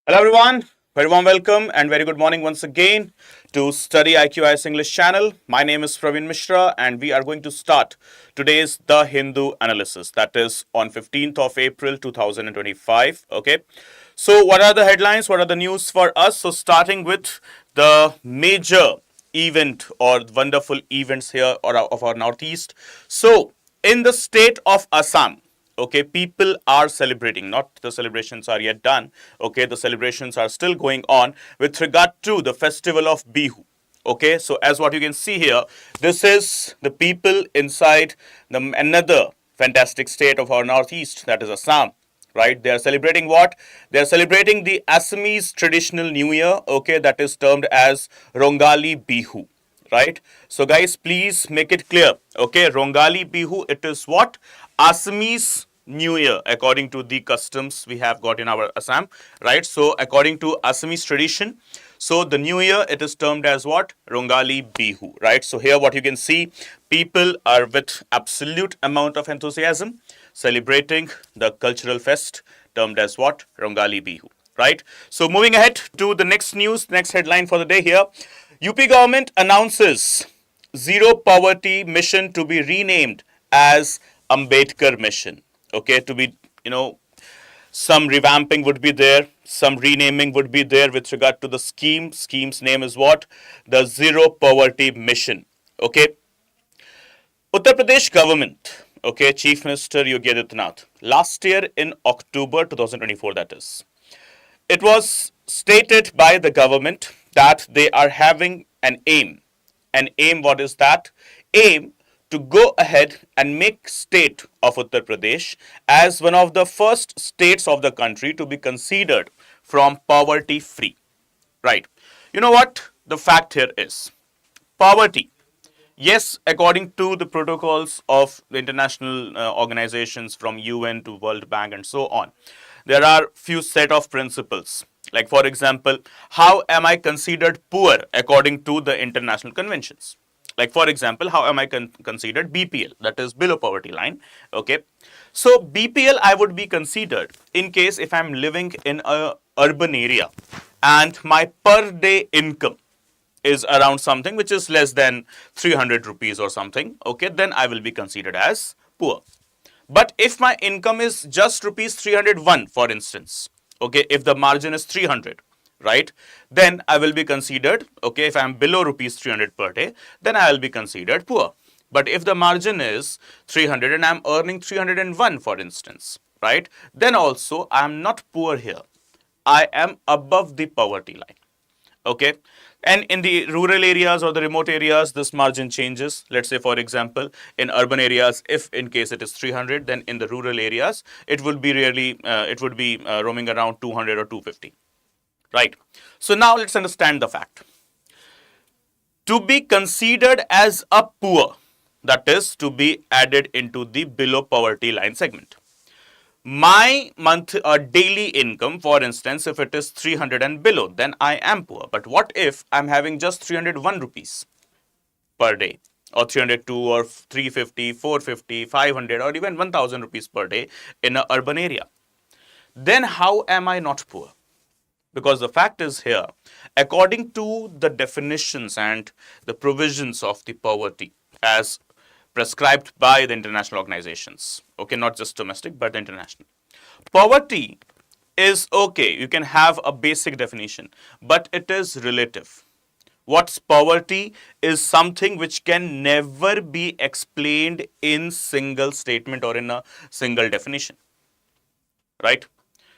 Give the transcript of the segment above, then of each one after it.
Hello everyone, very warm welcome and very good morning once again to Study IQIS English channel. My name is Praveen Mishra and we are going to start today's The Hindu analysis, that is on 15th of April 2025. Okay, so what are the headlines, what are the news for us? So starting with the major event or wonderful events here or of our northeast. So in the state of Assam, okay, people are celebrating, not the celebrations are yet done, okay, the celebrations are still going on with regard to the festival of Bihu. Okay, so as what you can see here, this is the people inside another fantastic state of our northeast, that is Assam. Right, they are celebrating what? They are celebrating the Assamese traditional new year, okay, that is termed as Rongali Bihu. Right, so guys, please make it clear, okay, Rongali Bihu, it is what? Assamese new year according to the customs we have got in our Assam. Right, so according to Assamese tradition, so the new year, it is termed as what? Rongali Bihu. Right, so here what you can see, people are with absolute amount of enthusiasm celebrating the cultural fest termed as what? Rongali Bihu. Right, so moving ahead to the next news, next headline for the day here. UP government announces zero poverty mission to be renamed as Ambedkar mission. Okay, to be, some revamping would be there, some renaming would be there with regard to the scheme. Scheme's name is what? The Zero Poverty Mission. Okay. Uttar Pradesh government, okay, Chief Minister Yogi Adityanath, last year in October 2024, that is, it was stated by the government that they are having an aim. An aim, what is that? Aim to go ahead and make state of Uttar Pradesh as one of the first states of the country to be considered from poverty free. Right. You know what the fact here is? Poverty. Yes, according to the protocols of the international organizations from UN to World Bank and so on, there are few set of principles. Like for example, how am I considered poor according to the international conventions? Like for example, how am I considered BPL, that is below poverty line. Okay, so BPL I would be considered in case if I'm living in a urban area and my per day income is around something which is less than 300 rupees or something, okay, then I will be considered as poor. But if my income is just rupees 301, for instance, okay, if the margin is 300, right, then I will be considered, okay, if I am below rupees 300 per day, then I will be considered poor. But if the margin is 300 and I am earning 301, for instance, right, then also I am not poor here. I am above the poverty line. Okay, and in the rural areas or the remote areas, this margin changes. Let's say for example, in urban areas, if in case it is 300, then in the rural areas it would be roaming around 200 or 250. Right, so now let's understand the fact. To be considered as a poor, that is to be added into the below poverty line segment, my month daily income, for instance, if it is 300 and below, then I am poor. But what if I'm having just 301 rupees per day, or 302 or 350, 450, 500, or even 1000 rupees per day in an urban area? Then how am I not poor? Because the fact is here, according to the definitions and the provisions of the poverty as prescribed by the international organizations, okay, not just domestic but international, poverty is, okay, you can have a basic definition, but it is relative. What's poverty is something which can never be explained in single statement or in a single definition. Right,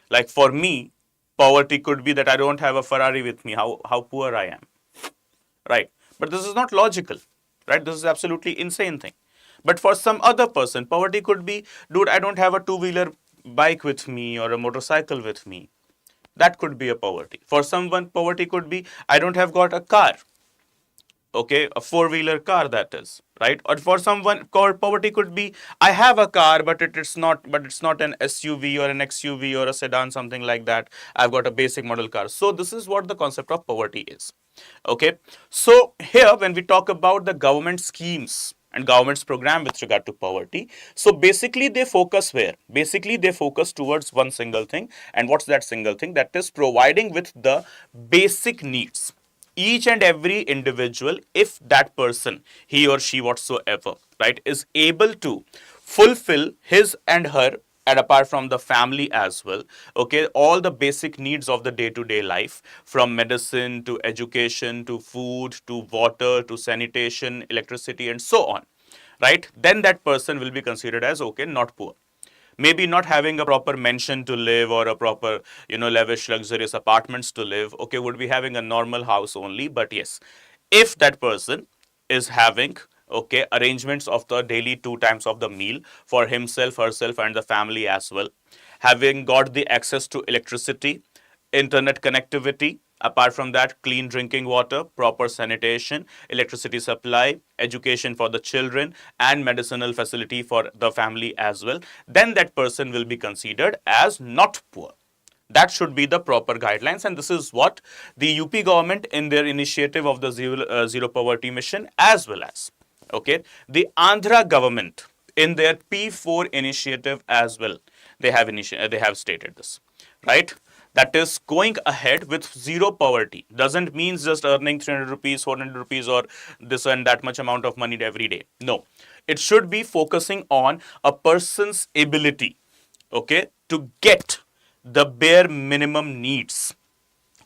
like for me, poverty could be that I don't have a Ferrari with me, how poor I am. Right, but this is not logical. Right, this is absolutely insane thing. But for some other person, poverty could be, dude, I don't have a two-wheeler bike with me or a motorcycle with me. That could be a poverty. For someone, poverty could be, I don't have got a car. Okay, a four-wheeler car, that is, right? Or for someone, poverty could be, I have a car, but it's not an SUV or an XUV or a sedan, something like that. I've got a basic model car. So this is what the concept of poverty is. Okay, so here when we talk about the government schemes and government's program with regard to poverty. So basically they focus where? Basically they focus towards one single thing. And what's that single thing? That is providing with the basic needs. Each and every individual, if that person, he or she whatsoever, right, is able to fulfill his and her, and apart from the family as well, okay, all the basic needs of the day-to-day life, from medicine to education to food to water to sanitation, electricity, and so on, right, then that person will be considered as, okay, not poor. Maybe not having a proper mansion to live or a proper, lavish, luxurious apartments to live, okay, would be having a normal house only. But yes, if that person is having, okay, arrangements of the daily 2 times of the meal for himself, herself, and the family as well, having got the access to electricity, internet connectivity, apart from that, clean drinking water, proper sanitation, electricity supply, education for the children, and medicinal facility for the family as well, then that person will be considered as not poor. That should be the proper guidelines, and this is what the UP government in their initiative of the zero poverty mission, as well as, okay, the Andhra government in their P4 initiative as well, they have stated this, right? That is going ahead with zero poverty. Doesn't mean just earning 300 rupees, 400 rupees, or this and that much amount of money every day. No, it should be focusing on a person's ability, okay, to get the bare minimum needs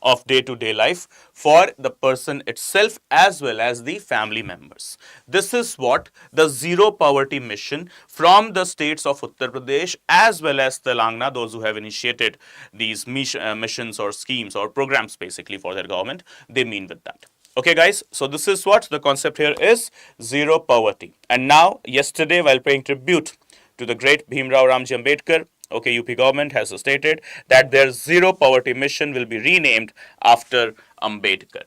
of day-to-day life for the person itself as well as the family members. This is what the zero poverty mission from the states of Uttar Pradesh as well as Telangana, those who have initiated these missions or schemes or programs basically for their government, they mean with that. Okay guys, so this is what the concept here is, zero poverty. And now, yesterday, while paying tribute to the great Bhimrao Ramji Ambedkar, okay, UP government has stated that their zero poverty mission will be renamed after Ambedkar,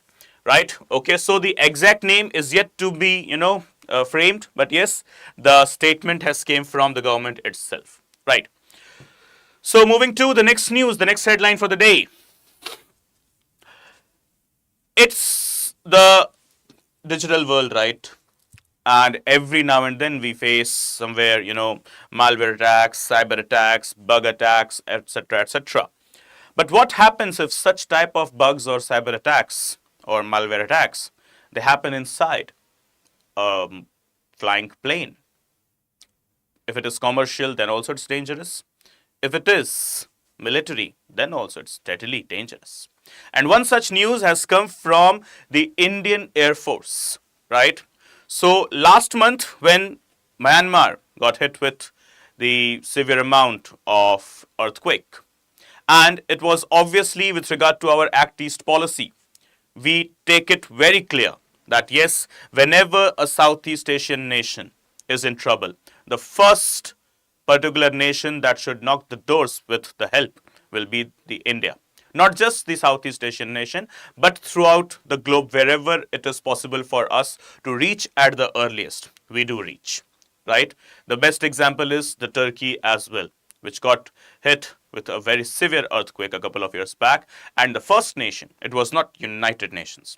right? Okay, so the exact name is yet to be, framed, but yes, the statement has came from the government itself, right? So moving to the next news, the next headline for the day. It's the digital world, right? And every now and then we face somewhere, malware attacks, cyber attacks, bug attacks, etc., etc. But what happens if such type of bugs or cyber attacks or malware attacks, they happen inside a flying plane? If it is commercial, then also it's dangerous. If it is military, then also it's deadly dangerous. And one such news has come from the Indian Air Force, right? So last month, when Myanmar got hit with the severe amount of earthquake, and it was obviously with regard to our Act East policy, we take it very clear that yes, whenever a Southeast Asian nation is in trouble, the first particular nation that should knock the doors with the help will be the India. Not just the Southeast Asian nation, but throughout the globe, wherever it is possible for us to reach at the earliest, we do reach, right? The best example is the Turkey as well, which got hit with a very severe earthquake a couple of years back. And the first nation, it was not United Nations.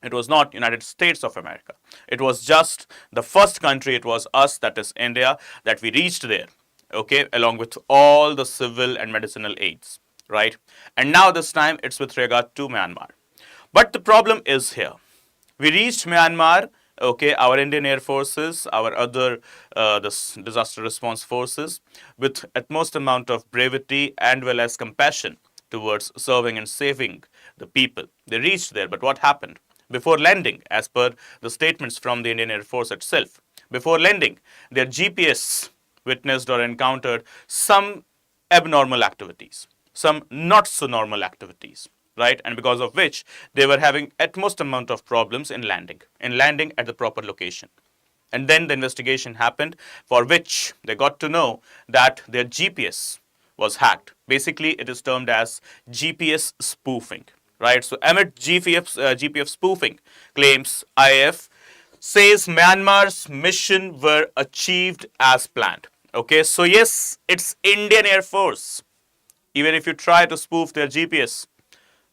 It was not United States of America. It was just the first country, it was us, that is India, that we reached there, okay, along with all the civil and medicinal aids, right? And now this time it's with regard to Myanmar. But the problem is here. We reached Myanmar, okay, our Indian Air Forces, our other disaster response forces, with utmost amount of bravery and well as compassion towards serving and saving the people. They reached there, but what happened? Before landing, as per the statements from the Indian Air Force itself, before landing, their GPS witnessed or encountered some abnormal activities, some not so normal activities, right? And because of which they were having utmost amount of problems in landing at the proper location. And then the investigation happened, for which they got to know that their GPS was hacked. Basically, it is termed as GPS spoofing, right? So amid GPS spoofing claims, IAF says Myanmar's mission were achieved as planned. Okay, so yes, it's Indian Air Force. Even if you try to spoof their GPS,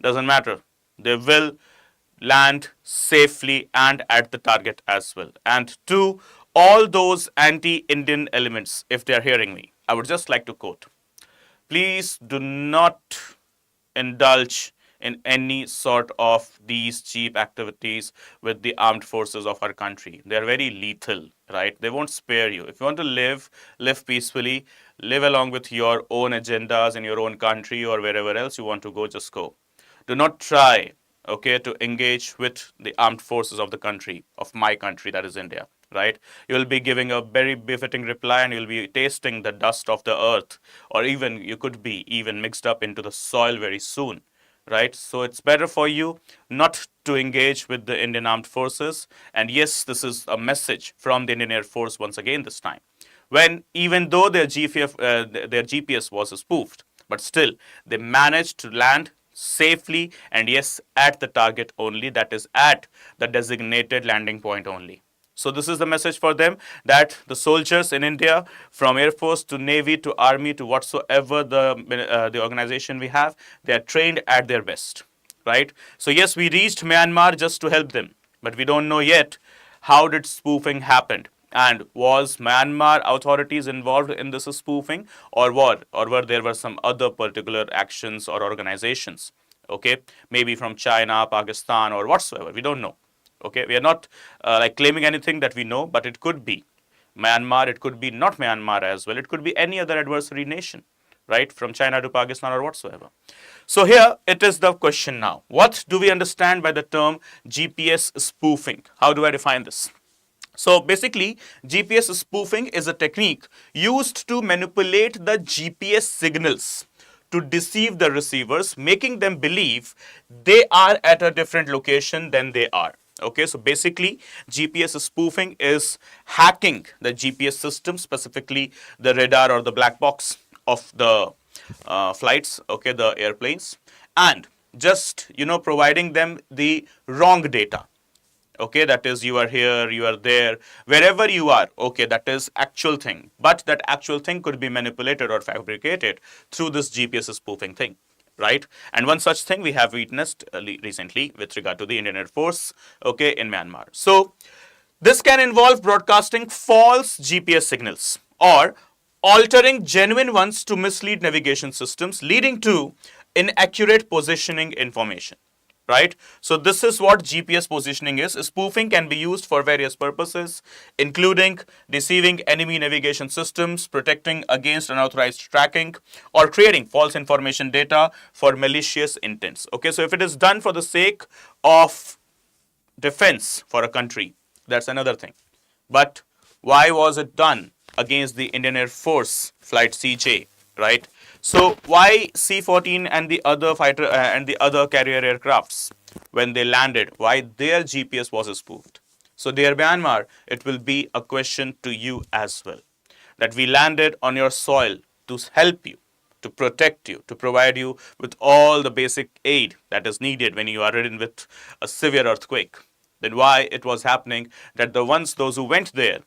doesn't matter. They will land safely and at the target as well. And to all those anti-Indian elements, if they are hearing me, I would just like to quote, please do not indulge in any sort of these cheap activities with the armed forces of our country. They are very lethal, right? They won't spare you. If you want to live, live peacefully, live along with your own agendas in your own country or wherever else you want to go, just go. Do not try, okay, to engage with the armed forces of the country, of my country, that is India, right? You will be giving a very befitting reply and you'll be tasting the dust of the earth, or even you could be even mixed up into the soil very soon, right? So it's better for you not to engage with the Indian Armed Forces. And yes, this is a message from the Indian Air Force once again this time. When even though their GPS was spoofed, but still they managed to land safely and yes, at the target only, that is at the designated landing point only. So this is the message for them, that the soldiers in India, from Air Force to Navy to Army to whatsoever the organization we have, they are trained at their best, right? So yes, we reached Myanmar just to help them, but we don't know yet how did spoofing happened. And was Myanmar authorities involved in this spoofing, or were there some other particular actions or organizations? Okay, maybe from China, Pakistan, or whatsoever. We don't know. Okay, we are not like claiming anything that we know, but it could be Myanmar, it could be not Myanmar as well, it could be any other adversary nation, right, from China to Pakistan or whatsoever. So here it is the question now. What do we understand by the term GPS spoofing? How do I define this? So basically, GPS spoofing is a technique used to manipulate the GPS signals to deceive the receivers, making them believe they are at a different location than they are. Okay, so basically GPS spoofing is hacking the GPS system, specifically the radar or the black box of the flights, okay, the airplanes, and just, providing them the wrong data. Okay, that is, you are here, you are there, wherever you are, okay, that is actual thing, but that actual thing could be manipulated or fabricated through this GPS spoofing thing, right? And one such thing we have witnessed recently with regard to the Indian Air Force, okay, in Myanmar. So this can involve broadcasting false GPS signals or altering genuine ones to mislead navigation systems, leading to inaccurate positioning information, right? So this is what GPS positioning is. Spoofing can be used for various purposes, including deceiving enemy navigation systems, protecting against unauthorized tracking, or creating false information data for malicious intents. Okay, so if it is done for the sake of defense for a country, that's another thing. But why was it done against the Indian Air Force Flight CJ, right? So why C-14 and the other fighter and the other carrier aircrafts, when they landed, why their GPS was spoofed? So dear Myanmar, it will be a question to you as well, that we landed on your soil to help you, to protect you, to provide you with all the basic aid that is needed when you are ridden with a severe earthquake. Then why it was happening that those who went there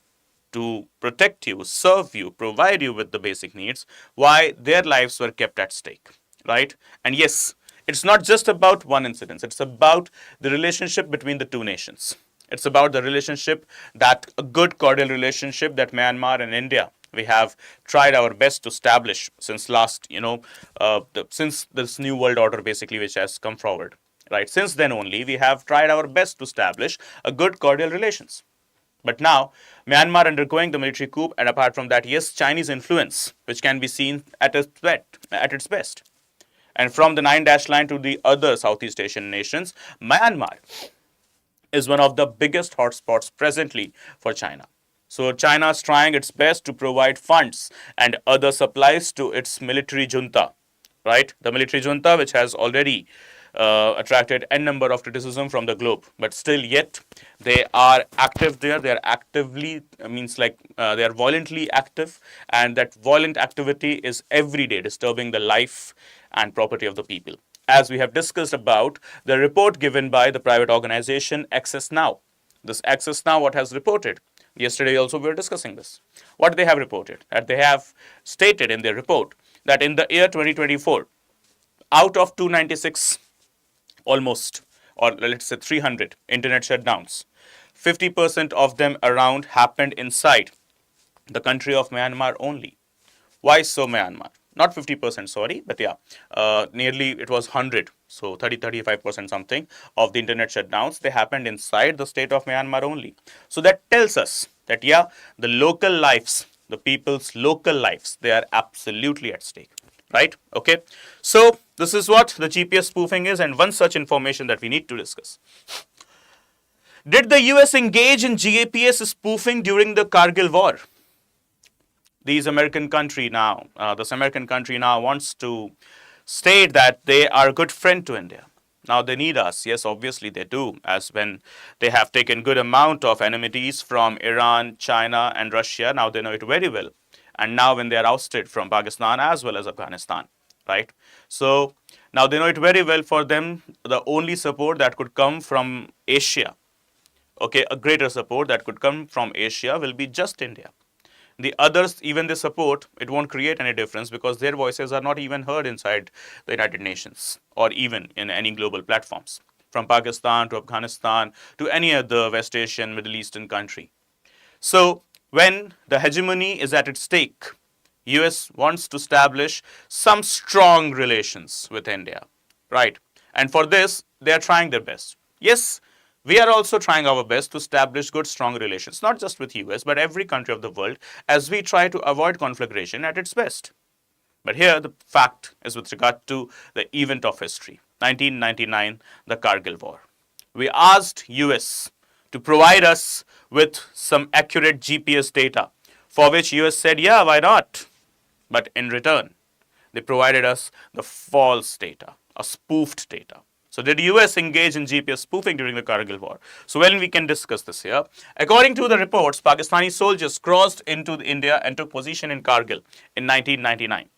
to protect you, serve you, provide you with the basic needs, why their lives were kept at stake, right? And yes, it's not just about one incident. It's about the relationship between the two nations. It's about the relationship, that a good cordial relationship that Myanmar and India, we have tried our best to establish since last, since this new world order basically which has come forward, right? Since then only, we have tried our best to establish a good cordial relations. But now, Myanmar undergoing the military coup, and apart from that, yes, Chinese influence, which can be seen at its best. And from the 9-dash line to the other Southeast Asian nations, Myanmar is one of the biggest hotspots presently for China. So China is trying its best to provide funds and other supplies to its military junta, right? The military junta, which has already attracted a number of criticism from the globe, but still yet they are active there. They are actively, they are violently active, and that violent activity is every day disturbing the life and property of the people. As we have discussed about the report given by the private organization Access Now. This Access Now, what has reported? Yesterday also we were discussing this. What they have reported? That they have stated in their report that in the year 2024, out of 296 almost, or let's say 300 internet shutdowns, 50% of them around happened inside the country of Myanmar only. Why so Myanmar? Not 50%, sorry, but yeah, nearly it was 100, so 35% something of the internet shutdowns, they happened inside the state of Myanmar only. So that tells us that, yeah, the local lives, the people's local lives, they are absolutely at stake, right? Okay, so this is what the GPS spoofing is, and one such information that we need to discuss. Did the US engage in GPS spoofing during the Kargil war? This American country now wants to state that they are a good friend to India. Now they need us. Yes, obviously they do, as when they have taken good amount of enmities from Iran, China, and Russia. Now they know it very well. And now when they are ousted from Pakistan as well as Afghanistan, right? So now they know it very well. For them, the only support that could come from Asia, okay, a greater support that could come from Asia will be just India. The others, even they support, it won't create any difference because their voices are not even heard inside the United Nations or even in any global platforms, from Pakistan to Afghanistan to any other West Asian, Middle Eastern country. So when the hegemony is at its stake, US wants to establish some strong relations with India, right? And for this, they are trying their best. Yes, we are also trying our best to establish good, strong relations, not just with US, but every country of the world, as we try to avoid conflagration at its best. But here, the fact is with regard to the event of history, 1999, the Kargil War. We asked US to provide us with some accurate GPS data, for which US said, yeah, why not? But in return, they provided us the false data, a spoofed data. So did US engage in GPS spoofing during the Kargil war? So well, we can discuss this here. According to the reports, Pakistani soldiers crossed into India and took position in Kargil in 1999.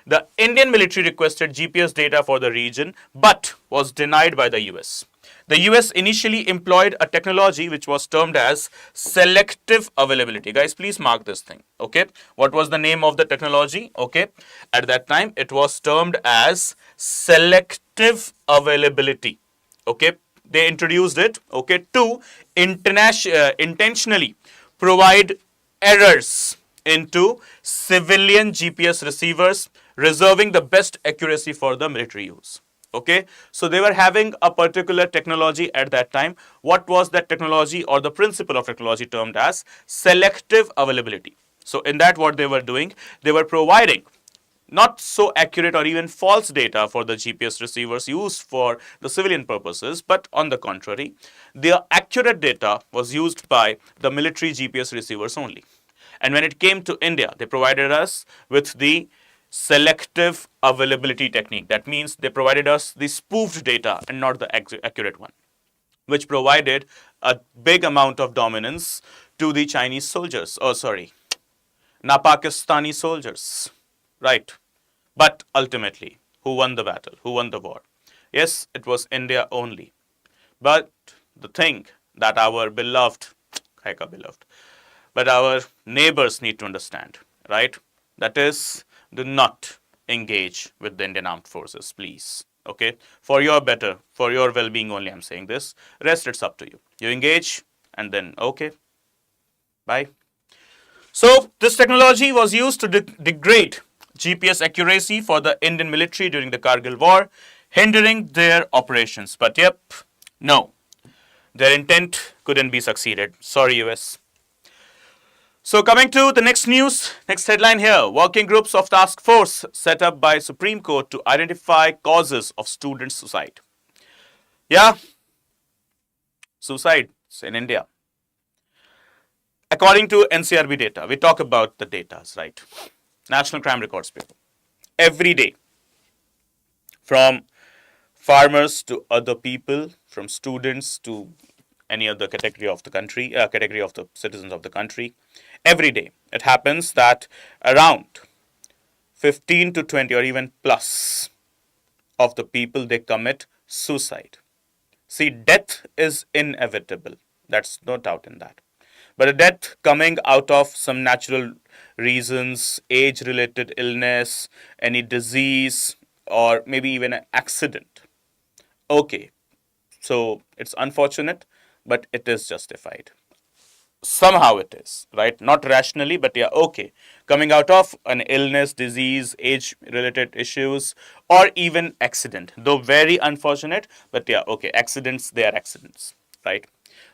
The Indian military requested GPS data for the region, but was denied by the US. The US initially employed a technology which was termed as selective availability. Guys, please mark this thing, okay? What was the name of the technology, okay? At that time, it was termed as selective availability, okay? They introduced it, okay, to intentionally provide errors into civilian GPS receivers, reserving the best accuracy for the military use. Okay, so they were having a particular technology at that time. What was that technology, or the principle of technology, termed as selective availability? So in that, what they were doing, they were providing not so accurate or even false data for the GPS receivers used for the civilian purposes, but on the contrary, the accurate data was used by the military GPS receivers only. And when it came to India, they provided us with the selective availability technique. That means they provided us the spoofed data and not the accurate one, which provided a big amount of dominance to the Chinese soldiers. Oh, sorry, Pakistani soldiers, right? But ultimately, who won the battle? Who won the war? Yes, it was India only. But the thing that our beloved, but our neighbors need to understand, right? That is, do not engage with the Indian Armed Forces, please. Okay? For your better, for your well-being only, I'm saying this. Rest, it's up to you. You engage, and then, okay, bye. So, this technology was used to degrade GPS accuracy for the Indian military during the Kargil war, hindering their operations. But yep, no. Their intent couldn't be succeeded. Sorry, US. So coming to the next news, next headline here, working groups of task force set up by Supreme Court to identify causes of student suicide. Yeah, suicides in India. According to NCRB data, we talk about the data, right? National Crime Records Bureau. Every day, from farmers to other people, from students to any other category of the country, category of the citizens of the country, every day it happens that around 15 to 20 or even plus of the people, they commit suicide. See, death is inevitable. That's no doubt in that. But a death coming out of some natural reasons, age-related illness, any disease, or maybe even an accident. Okay, so it's unfortunate, but it is justified. Somehow it is, right? Not rationally, but yeah, okay. Coming out of an illness, disease, age related issues, or even accident, though very unfortunate, but yeah, okay, accidents, they are accidents, right?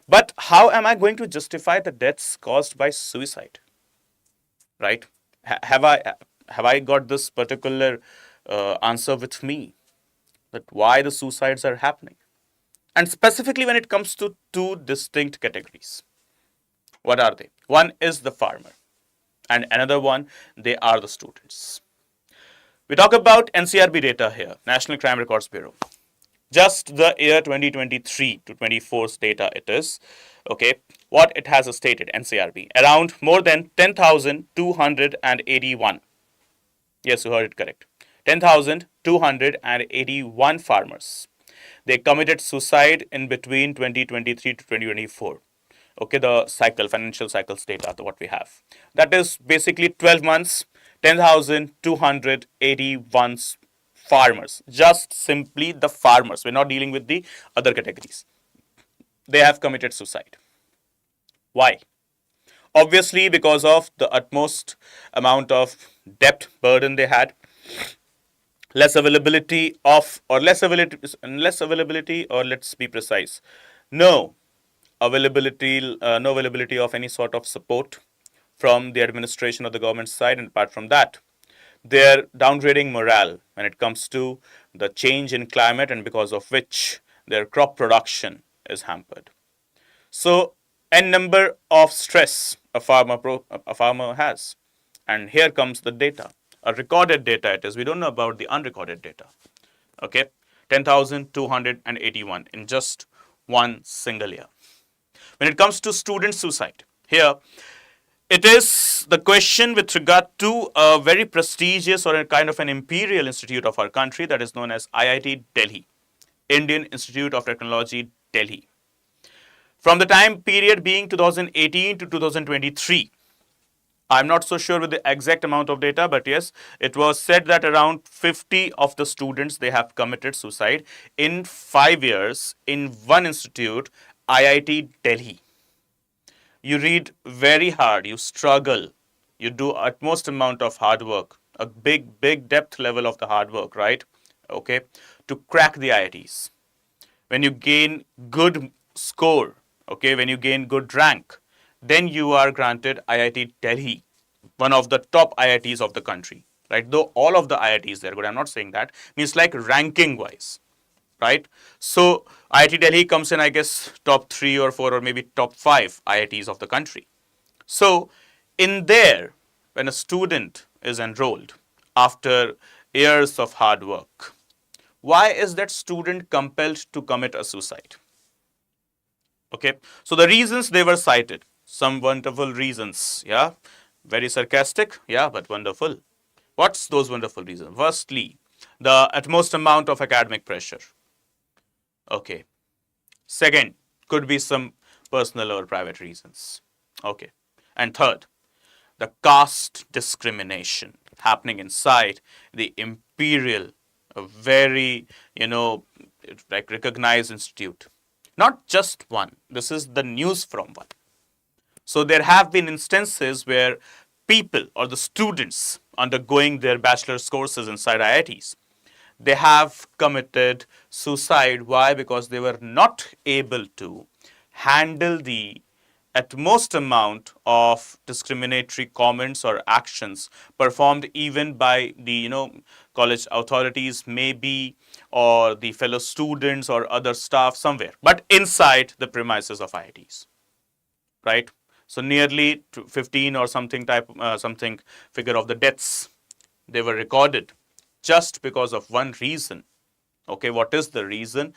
But how am I going to justify the deaths caused by suicide, right? Have I got this particular answer with me, that why the suicides are happening? And specifically when it comes to two distinct categories. What are they? One is the farmer, and another one, they are the students. We talk about NCRB data here, National Crime Records Bureau. Just the year 2023 to 24's data it is. Okay, what it has stated, NCRB, around more than 10,281. Yes, you heard it correct. 10,281 farmers. They committed suicide in between 2023 to 2024. Okay, the cycle, financial cycles data, what we have. That is basically 12 months, 10,281 farmers. Just simply the farmers. We're not dealing with the other categories. They have committed suicide. Why? Obviously, because of the utmost amount of debt burden they had, less availability of, or less availability, or let's be precise, no availability of any sort of support from the administration or the government side. And apart from that, they're downgrading morale when it comes to the change in climate, and because of which their crop production is hampered. So, n number of stress a farmer has, and here comes the data. A recorded data it is. We don't know about the unrecorded data. Okay, 10,281 in just one single year. When it comes to student suicide, here it is the question with regard to a very prestigious or a kind of an imperial institute of our country, that is known as IIT Delhi, Indian Institute of Technology, Delhi. From the time period being 2018 to 2023, I'm not so sure with the exact amount of data, but yes, it was said that around 50 of the students, they have committed suicide in 5 years in one institute, IIT Delhi. You read very hard, you struggle, you do utmost amount of hard work, a big depth level of the hard work, right? Okay, to crack the IITs. When you gain good score, okay, when you gain good rank, then you are granted IIT Delhi, one of the top IITs of the country, right? Though all of the IITs they're good, I'm not saying that, means like ranking wise, right? So IIT Delhi comes in, I guess, top 3 or 4 or maybe top 5 IITs of the country. So in there, when a student is enrolled after years of hard work, why is that student compelled to commit a suicide? Okay, so the reasons they were cited, some wonderful reasons, yeah, very sarcastic, yeah, but wonderful. What's those wonderful reasons? Firstly, the utmost amount of academic pressure. Okay. Second, could be some personal or private reasons. Okay. And third, the caste discrimination happening inside the imperial, a very, like recognized institute. Not just one. This is the news from one. So there have been instances where people or the students undergoing their bachelor's courses inside IITs, they have committed suicide. Why? Because they were not able to handle the utmost amount of discriminatory comments or actions performed even by the college authorities maybe, or the fellow students or other staff somewhere, but inside the premises of IITs, right? So nearly 15 or something something figure of the deaths, they were recorded just because of one reason. Okay, what is the reason?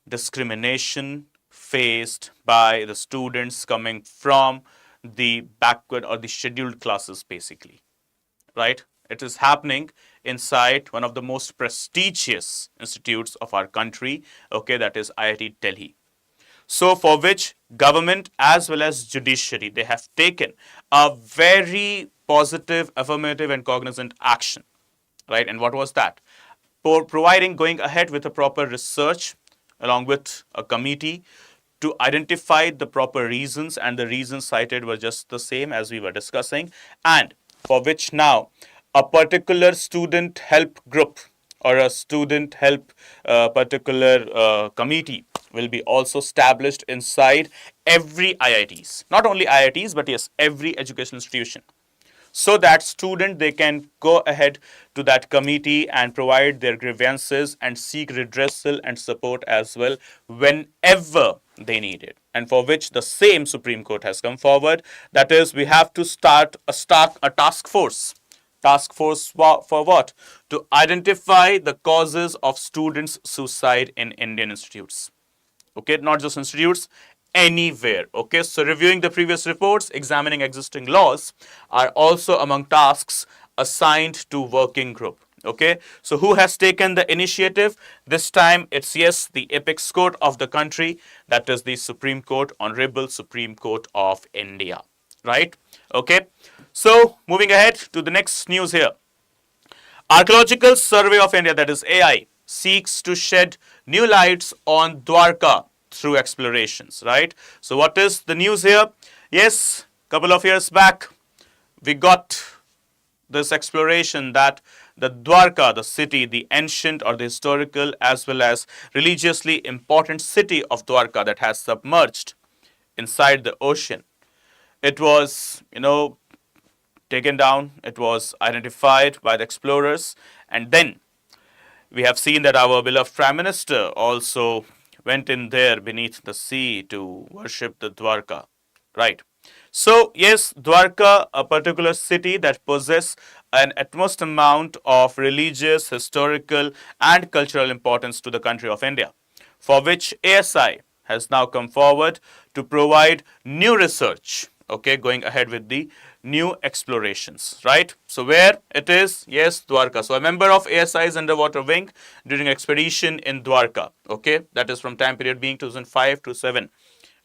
Discrimination faced by the students coming from the backward or the scheduled classes, basically, right? It is happening inside one of the most prestigious institutes of our country, okay, that is IIT Delhi. So for which government as well as judiciary, they have taken a very positive, affirmative and cognizant action, right? And what was that? For providing, going ahead with a proper research along with a committee to identify the proper reasons, and the reasons cited were just the same as we were discussing, and for which now a particular student help group or a student help particular committee will be also established inside every IITs. Not only IITs, but yes, every educational institution, so that student they can go ahead to that committee and provide their grievances and seek redressal and support as well whenever they need it, and for which the same Supreme Court has come forward. That is, we have to start a task force. Task force for what? To identify the causes of students' suicide in Indian institutes. Okay, not just institutes, anywhere. Okay, so reviewing the previous reports, examining existing laws are also among tasks assigned to working group. Okay, so who has taken the initiative? This time it's, yes, the apex court of the country, that is the Supreme Court, Honorable Supreme Court of India. Right? Okay, so moving ahead to the next news here. Archaeological Survey of India, that is AI, seeks to shed new lights on Dwarka through explorations, right? So what is the news here? Yes, couple of years back, we got this exploration that the Dwarka, the city, the ancient or the historical as well as religiously important city of Dwarka that has submerged inside the ocean. It was, taken down, it was identified by the explorers, and then we have seen that our beloved Prime Minister also went in there beneath the sea to worship the Dwarka, right? So yes, Dwarka, a particular city that possesses an utmost amount of religious, historical and cultural importance to the country of India, for which ASI has now come forward to provide new research, okay, going ahead with the new explorations, right? So where it is? Yes, Dwarka. So a member of ASI's underwater wing during expedition in Dwarka, okay, that is from time period being 2005 to 7.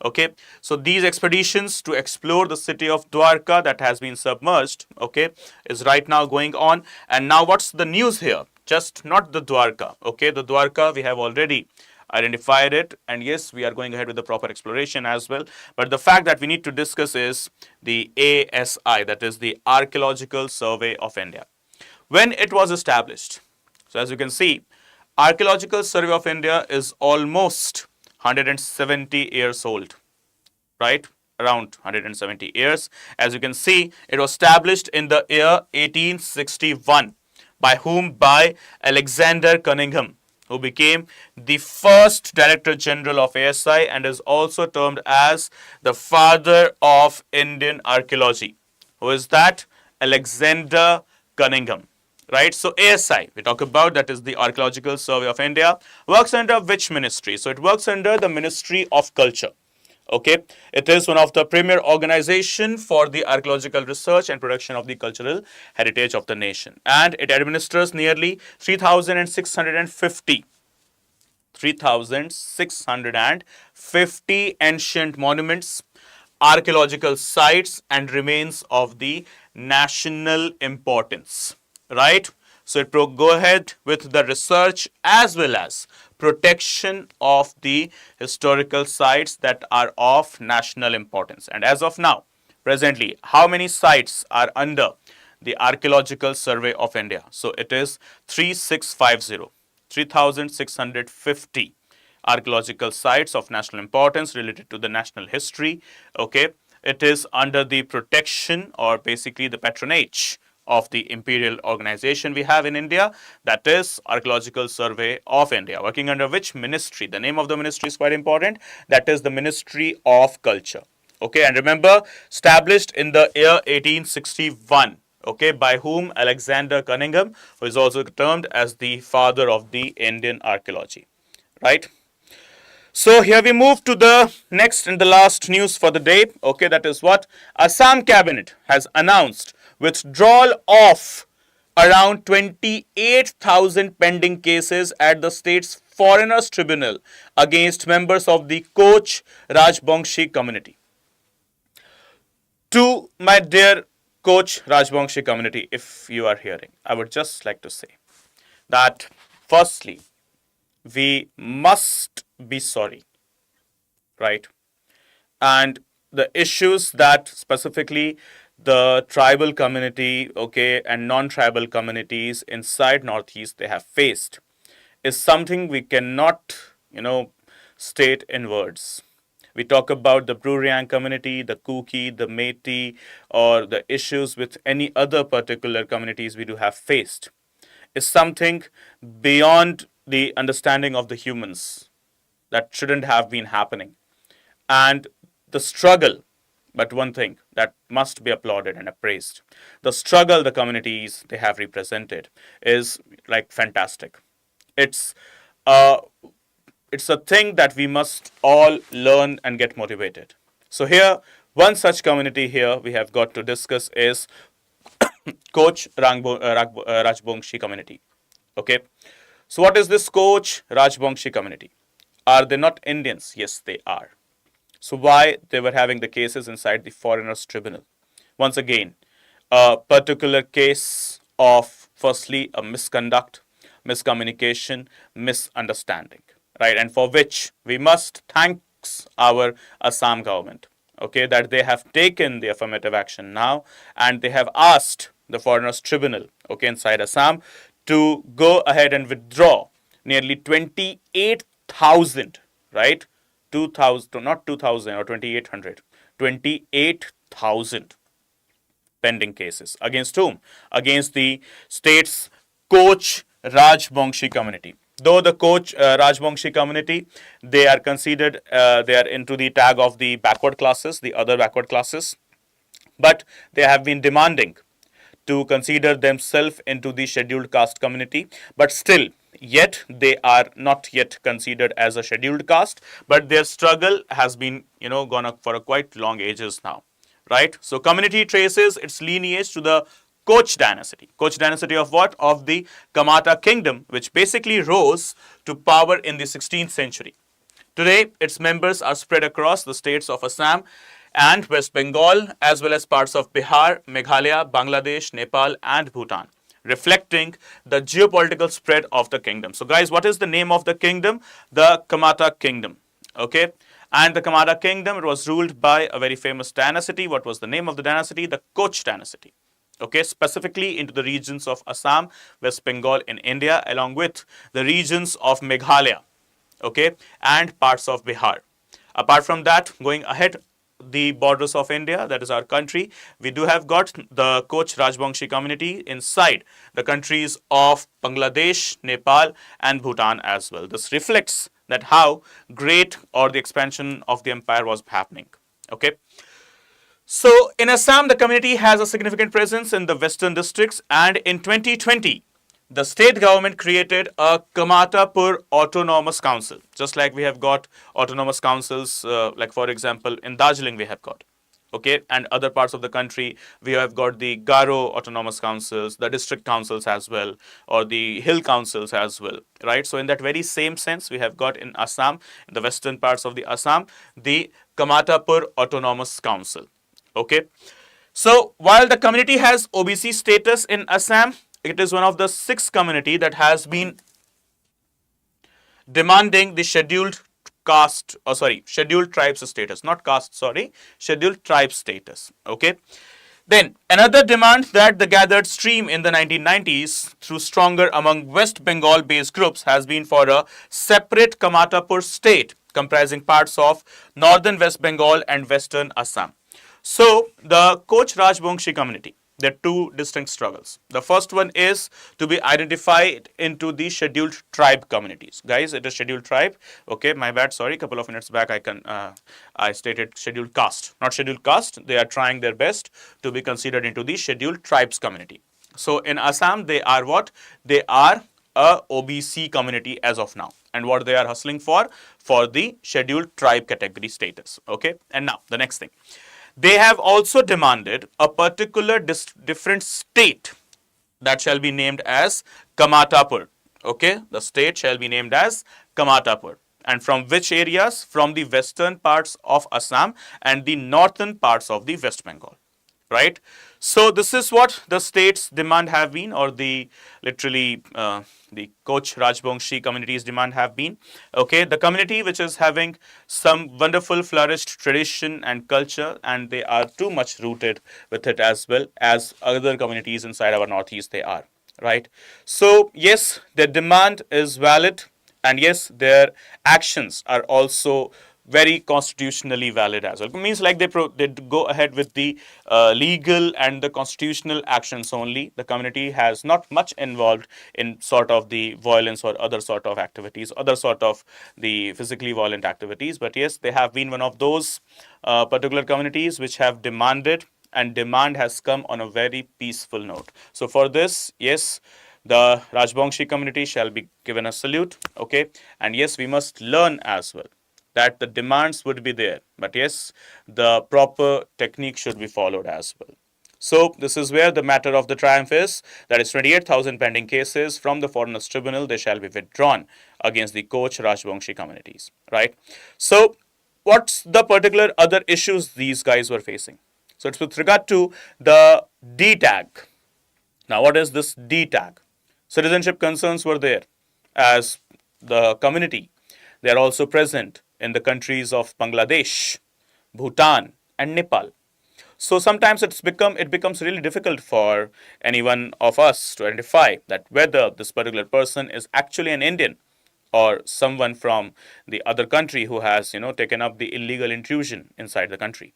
Okay, so these expeditions to explore the city of Dwarka that has been submerged, okay, is right now going on. And now what's the news here? Just not the Dwarka, okay, the Dwarka we have already identified it, and yes, we are going ahead with the proper exploration as well. But the fact that we need to discuss is the ASI, that is the Archaeological Survey of India. When it was established, so as you can see, Archaeological Survey of India is almost 170 years old, right? Around 170 years. As you can see, it was established in the year 1861. By whom? By Alexander Cunningham, who became the first Director General of ASI and is also termed as the father of Indian archaeology. Who is that? Alexander Cunningham. Right, so ASI, we talk about, that is the Archaeological Survey of India, works under which ministry? So it works under the Ministry of Culture. Okay, it is one of the premier organization for the archaeological research and production of the cultural heritage of the nation, and it administers nearly 3,650 ancient monuments, archaeological sites and remains of the national importance. Right, so it will go ahead with the research as well as protection of the historical sites that are of national importance. And as of now, presently, how many sites are under the Archaeological Survey of India? So it is 3650, 3650 archaeological sites of national importance related to the national history. Okay, it is under the protection or basically the patronage of the imperial organization we have in India, that is Archaeological Survey of India, working under which ministry? The name of the ministry is quite important, that is the Ministry of Culture. Okay, and remember, established in the year 1861. Okay, by whom? Alexander Cunningham, who is also termed as the father of the Indian archaeology. Right? So here we move to the next and the last news for the day. Okay, that is what? Assam Cabinet has announced withdrawal of around 28,000 pending cases at the state's Foreigners Tribunal against members of the Koch Rajbongshi community. To my dear Koch Rajbongshi community, if you are hearing, I would just like to say that firstly, we must be sorry right? And the issues that specifically the tribal community, okay, and non-tribal communities inside Northeast they have faced is something we cannot, state in words. We talk about the Bruriang community, the Kuki, the Métis, or the issues with any other particular communities we do have faced is something beyond the understanding of the humans that shouldn't have been happening. And the struggle, but one thing that must be applauded and appraised, the struggle the communities they have represented is like fantastic. It's uh, it's a thing that we must all learn and get motivated. So here, one such community here we have got to discuss is Coach Rajbongshi community. Okay, so what is this Coach Rajbongshi community? Are they not Indians? Yes, they are. So why they were having the cases inside the foreigners tribunal? Once again, a particular case of firstly a misconduct, miscommunication, misunderstanding, right? And for which we must thank our Assam government, okay, that they have taken the affirmative action now and they have asked the foreigners tribunal, okay, inside Assam to go ahead and withdraw nearly 28,000, right? 2,000, not 2,000 or 2,800, 28,000 pending cases. Against whom? Against the state's Coach Rajbongshi community. Though the Coach Rajbongshi community, they are considered, they are into the tag of the backward classes, the other backward classes, but they have been demanding to consider themselves into the scheduled caste community, but still yet they are not yet considered as a scheduled caste, but their struggle has been gone up for a quite long ages now, right? So community traces its lineage to the Koch dynasty. Koch dynasty of what? Of the Kamata kingdom, which basically rose to power in the 16th century. Today, its members are spread across the states of Assam and West Bengal, as well as parts of Bihar, Meghalaya, Bangladesh, Nepal, and Bhutan, reflecting the geopolitical spread of the kingdom. So, guys, what is the name of the kingdom? The Kamata kingdom. Okay. And the Kamata kingdom, it was ruled by a very famous dynasty. What was the name of the dynasty? The Koch dynasty. Okay, specifically into the regions of Assam, West Bengal in India, along with the regions of Meghalaya, okay, and parts of Bihar. Apart from that, going ahead, the borders of India, that is our country, we do have got the Koch Rajbongshi community inside the countries of Bangladesh, Nepal, and Bhutan as well. This reflects that how great or the expansion of the empire was happening. Okay. So in Assam, the community has a significant presence in the western districts, and in 2020, the state government created a Kamatapur Autonomous Council, just like we have got autonomous councils, like for example, in Darjeeling we have got, okay, and other parts of the country, we have got the Garo Autonomous Councils, the district councils as well, or the hill councils as well, right? So in that very same sense, we have got in Assam, in the western parts of the Assam, the Kamatapur Autonomous Council. Okay, so while the community has OBC status in Assam, it is one of the 6 community that has been demanding the scheduled caste, scheduled tribes status, not caste, scheduled tribe status. Okay, then another demand that the gathered stream in the 1990s through stronger among West Bengal based groups has been for a separate Kamatapur state comprising parts of northern West Bengal and western Assam. So the Koch Rajbongshi community, there are 2 distinct struggles. The first one is to be identified into the scheduled tribe communities. Guys, it is scheduled tribe. Okay, my bad. Sorry, couple of minutes back I stated scheduled caste, not scheduled caste. They are trying their best to be considered into the scheduled tribes community. So in Assam, they are what? They are a OBC community as of now. And what they are hustling for the scheduled tribe category status. Okay, and now the next thing. They have also demanded a particular different state that shall be named as Kamatapur. Okay, the state shall be named as Kamatapur. And from which areas? From the western parts of Assam and the northern parts of the West Bengal. right? So this is what the state's demand have been, or the literally the Koch Rajbongshi community's demand have been. Okay, the community which is having some wonderful flourished tradition and culture, and they are too much rooted with it as well as other communities inside our Northeast they are, right? So yes, their demand is valid, and yes, their actions are also very constitutionally valid as well. It means like they go ahead with the legal and the constitutional actions only. The community has not much involved in sort of the violence or other sort of activities, other sort of the physically violent activities. But yes, they have been one of those particular communities which have demanded, and demand has come on a very peaceful note. So for this, yes, the Rajbongshi community shall be given a salute, okay? And yes, we must learn as well that the demands would be there, but yes, the proper technique should be followed as well. So this is where the matter of the triumph is. That is 28,000 pending cases from the Foreigners Tribunal. They shall be withdrawn against the Koch Rajbongshi communities, right? So what's the particular other issues these guys were facing? So it's with regard to the D tag. Now what is this D tag? Citizenship concerns were there, as the community. They are also present in the countries of Bangladesh, Bhutan, and Nepal. So sometimes it becomes really difficult for any one of us to identify that whether this particular person is actually an Indian or someone from the other country who has taken up the illegal intrusion inside the country.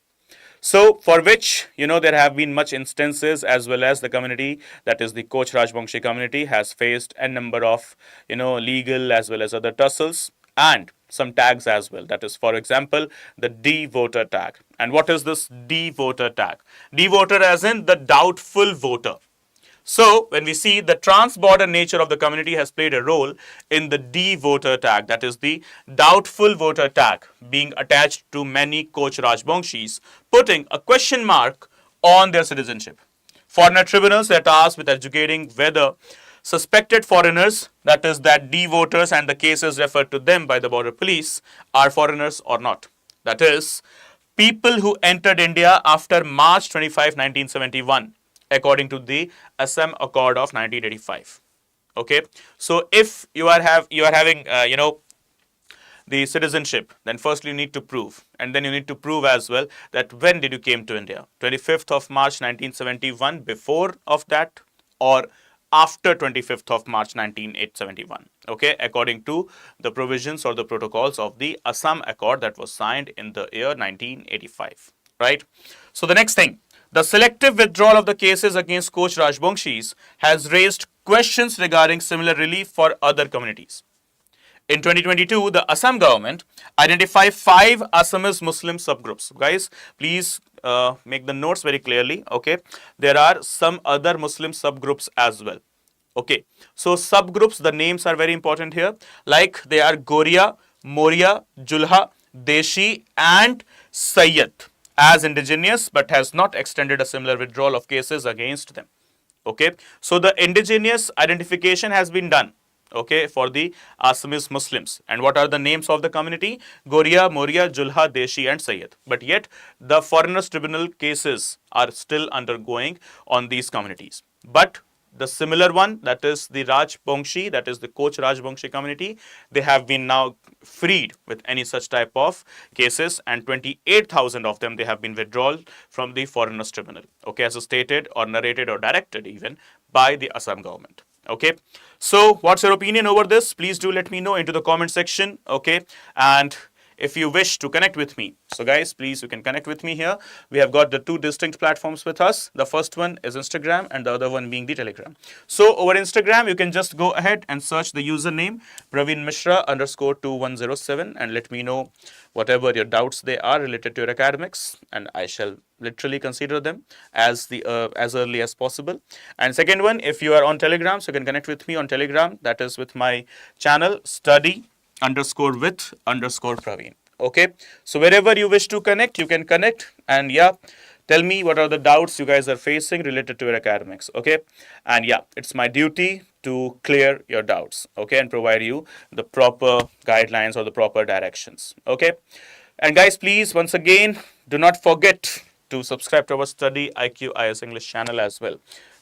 So for which there have been much instances, as well as the community, that is the Koch Rajbongshi community, has faced a number of legal as well as other tussles and some tags as well. That is, for example, the D voter tag. And what is this D voter tag? D voter as in the doubtful voter. So when we see the trans-border nature of the community has played a role in the D voter tag, that is the doubtful voter tag being attached to many Koch Rajbongshis, putting a question mark on their citizenship. Foreigner tribunals are tasked with educating whether suspected foreigners, that is that D voters and the cases referred to them by the border police, are foreigners or not. That is, people who entered India after March 25, 1971, according to the Assam Accord of 1985. Okay, so if you are having the citizenship, then first you need to prove, and then you need to prove as well that when did you came to India, 25th of March 1971, before of that, or after 25th of March 1971, okay, according to the provisions or the protocols of the Assam Accord that was signed in the year 1985, right? So the next thing, the selective withdrawal of the cases against Koch Rajbongshis has raised questions regarding similar relief for other communities. In 2022, the Assam government identified 5 Assamese Muslim subgroups. Guys, please make the notes very clearly, okay? There are some other Muslim subgroups as well, okay? So subgroups, the names are very important here. Like they are Goria, Moria, Julha, Deshi, and Sayyid as indigenous, but has not extended a similar withdrawal of cases against them, okay? So the indigenous identification has been done, okay, for the Assamese Muslims. And what are the names of the community? Goria, Moria, Julha, Deshi, and Sayyid. But yet the Foreigners Tribunal cases are still undergoing on these communities. But the similar one, that is the Rajbongshi, that is the Koch Rajbongshi community, they have been now freed with any such type of cases, and 28,000 of them, they have been withdrawn from the Foreigners Tribunal, okay, as stated or narrated or directed even by the Assam government. Okay, so what's your opinion over this? Please do let me know into the comment section, okay? And if you wish to connect with me, so guys, please, you can connect with me here. We have got the 2 distinct platforms with us. The first one is Instagram and the other one being the Telegram. So over Instagram, you can just go ahead and search the username Praveen Mishra _2107 and let me know whatever your doubts they are related to your academics, and I shall literally consider them as early as possible. And second one, if you are on Telegram, so you can connect with me on Telegram. That is with my channel study_with_Praveen. Okay, so wherever you wish to connect, you can connect, and yeah, tell me what are the doubts you guys are facing related to your academics. Okay, and yeah, it's my duty to clear your doubts, okay, and provide you the proper guidelines or the proper directions. Okay, and guys, please, once again, do not forget to subscribe to our Study IQ IS English channel as well.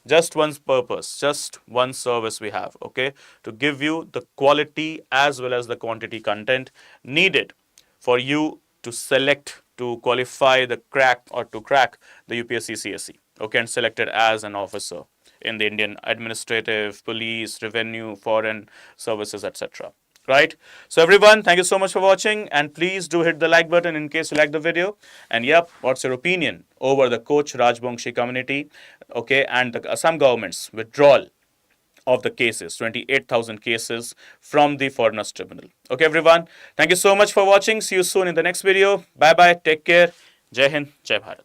Just one purpose, just one service we have, okay, to give you the quality as well as the quantity content needed for you to select, to qualify the crack or to crack the UPSC CSE, okay, and selected as an officer in the Indian administrative, police, revenue, foreign services, etc. Right? So everyone, thank you so much for watching, and please do hit the like button in case you like the video. And yep, what's your opinion over the Coach Rajbongshi community, okay, and the Assam government's withdrawal of the cases, 28,000 cases from the Foreigners Tribunal. Okay, everyone, thank you so much for watching. See you soon in the next video. Bye bye. Take care. Jai Hind, Jai Bharat.